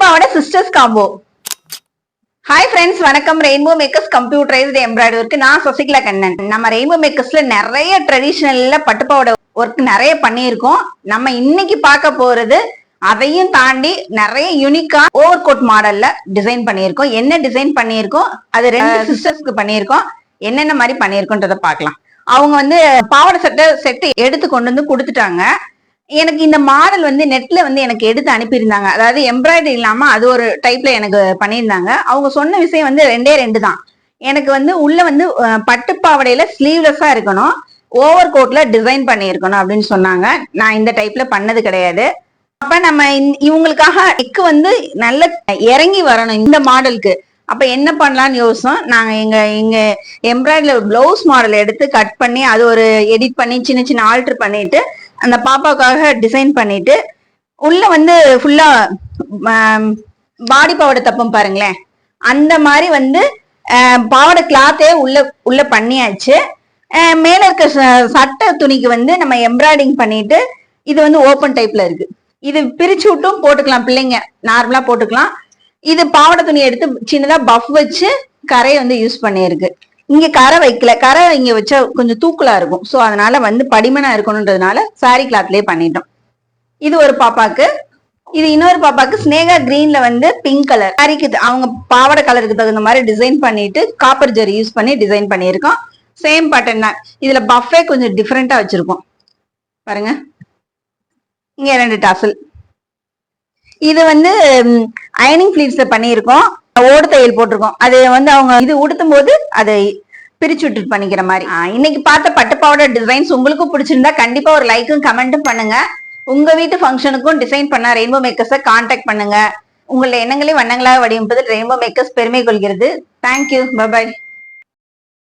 பட்டுப்பாவோட sisters combo. Hi friends, வணக்கம். Rainbow makers computerised embroidery work. நான் சசிகலா கண்ணன். நம்ம ரெயின்போ மேக்கர்ஸ்ல நிறைய ட்ரெடிஷ்னல்ல பட்டுப்பாவோட ஒர்க் நிறைய பண்ணியிருக்கோம். நம்ம இன்னைக்கு பார்க்க போறது அதையும் தாண்டி நிறைய யூனிக்கா ஓவர் கோட் மாடல்ல டிசைன் பண்ணியிருக்கோம். என்ன டிசைன் பண்ணியிருக்கோம், அது 2 சிஸ்டர்ஸ்க்கு பண்ணியிருக்கோம். என்னென்ன மாதிரி பண்ணியிருக்கோன்றத பார்க்கலாம். அவங்க வந்து பாவாடை செட்டு எடுத்து கொண்டு வந்து கொடுத்துட்டாங்க. எனக்கு இந்த மாடல் வந்து நெட்ல வந்து எனக்கு எடுத்து அனுப்பியிருந்தாங்க. அதாவது எம்ப்ராய்டரி இல்லாம அது ஒரு டைப்ல எனக்கு பண்ணியிருந்தாங்க. அவங்க சொன்ன விஷயம் வந்து 2 தான். எனக்கு வந்து உள்ள வந்து பட்டுப்பாவடையில ஸ்லீவ்லெஸ்ஸா இருக்கணும், ஓவர் கோட்ல டிசைன் பண்ணியிருக்கணும் அப்படின்னு சொன்னாங்க. நான் இந்த டைப்ல பண்ணது கிடையாது. அப்ப நம்ம இவங்களுக்காக நெக் வந்து நல்ல இறங்கி வரணும் இந்த மாடலுக்கு. அப்ப என்ன பண்ணலாம்னு யோசிச்சோம். நாங்க எங்க எம்ப்ராய்டரி பிளவுஸ் மாடல் எடுத்து கட் பண்ணி அது ஒரு எடிட் பண்ணி சின்ன சின்ன ஆல்டர் பண்ணிட்டு அந்த பாப்பாவுக்காக டிசைன் பண்ணிட்டு உள்ள வந்து ஃபுல்லா பாடி பாவாடை தப்பம் பாருங்களேன், அந்த மாதிரி வந்து பாவாடை கிளாத்தே உள்ள பண்ணியாச்சு. மேல இருக்க சட்டை துணிக்கு வந்து நம்ம எம்ப்ராய்டிங் பண்ணிட்டு இது வந்து ஓப்பன் டைப்ல இருக்கு. இது பிரிச்சு விட்டும் போட்டுக்கலாம், பிள்ளைங்க நார்மலா போட்டுக்கலாம். இது பாவாடை துணி எடுத்து சின்னதா பஃப் வச்சு கரையை வந்து யூஸ் பண்ணியிருக்கு. இங்க கரை வைக்கல, கரை இங்க வச்சா கொஞ்சம் தூக்கலா இருக்கும். ஸோ அதனால வந்து படிமனா இருக்கணும்ன்றதுனால சாரி கிளாத்லயே பண்ணிட்டோம். இது ஒரு பாப்பாக்கு. இது இன்னொரு பாப்பாக்கு ஸ்னேகா கிரீன்ல வந்து பிங்க் கலர் சாரிக்கு அவங்க பாவாடை கலருக்கு தகுந்த மாதிரி டிசைன் பண்ணிட்டு காப்பர் ஜரி யூஸ் பண்ணி டிசைன் பண்ணியிருக்கோம். சேம் பேட்டர்ன் தான். இதுல பஃபே கொஞ்சம் டிஃப்ரெண்டா வச்சிருக்கோம் பாருங்க. இங்க 2 டாசல். இது வந்து அயனிங் பிளீட்ஸ்ல பண்ணியிருக்கோம். ஓடு தையல் போட்டிருக்கோம். அது வந்து அவங்க இது உடுத்தும் போது அதை பிரிச்சு விட்டு பண்ணிக்கிற மாதிரி. இன்னைக்கு பார்த்த பட்டுப்பாவோட டிசைன்ஸ் உங்களுக்கு பிடிச்சிருந்தா கண்டிப்பா ஒரு லைக்கும் கமெண்ட்டும் பண்ணுங்க. உங்க வீட்டு ஃபங்க்ஷனுக்கும் டிசைன் பண்ண ரெயின்போ மேக்கர்ஸை கான்டாக்ட் பண்ணுங்க. உங்களுடைய எண்ணங்களை வண்ணங்களாக வடிவமைப்பதில் ரெயின்போ மேக்கர்ஸ் பெருமை கொள்கிறது. Thank you, bye bye.